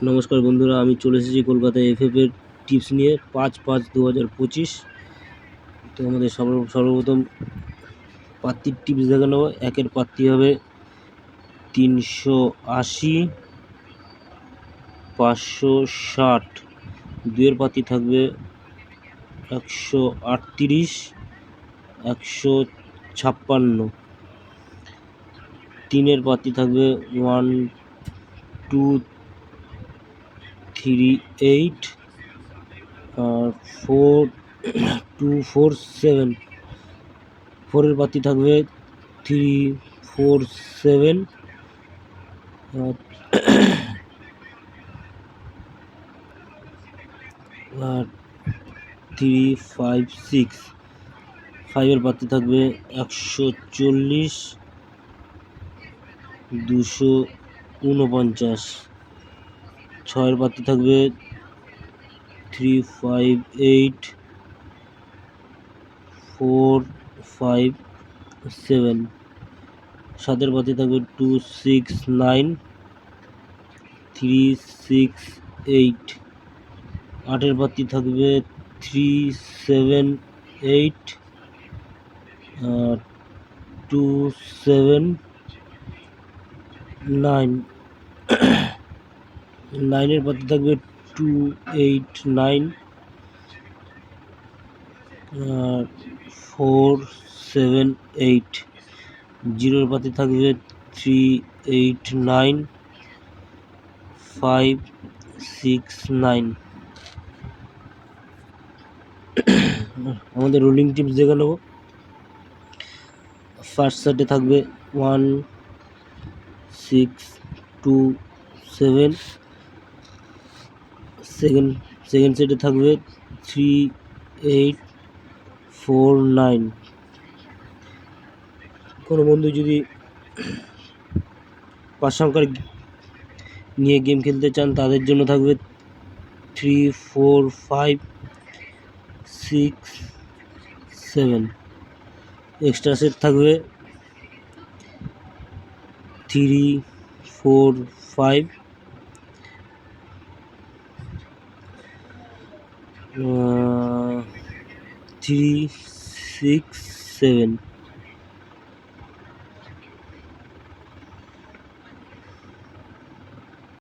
নমস্কার বন্ধুরা, আমি চলে এসেছি কলকাতায় এফএফ এর টিপস নিয়ে 5/5/2025। তো আমাদের সর্বপ্রথম পাত্তির টিপস দেখে নেব। একের পাত্তি হবে 380, 560। দুইয়ের পাত্তি থাকবে 138, 156। তিনের পাত্তি থাকবে 1238 আর 4247। ফোরের পাত্তি থাকবে 347 আর 356। ফাইভের পাত্তি থাকবে 140, 249। ছয়ের পাত্তি থাকবে 358, 457। সাতের পাত্তি থাকবে 269, 368। আটের পাত্তি থাকবে 378, 279। নাইনের পাত্তি থাকবে 289, 478। জিরোর পাত্তি থাকবে 389, 569। আমাদের রোলিং টিপস দেখে নেব। ফার্স্ট সেটে থাকবে 1627। সেকেন্ড সেটে থাকবে 3849। কোনো বন্ধু যদি 5 সংখ্যার নিয়ে গেম খেলতে চান তাদের জন্য থাকবে 34567। এক্সট্রা সেট থাকবে 345, 367।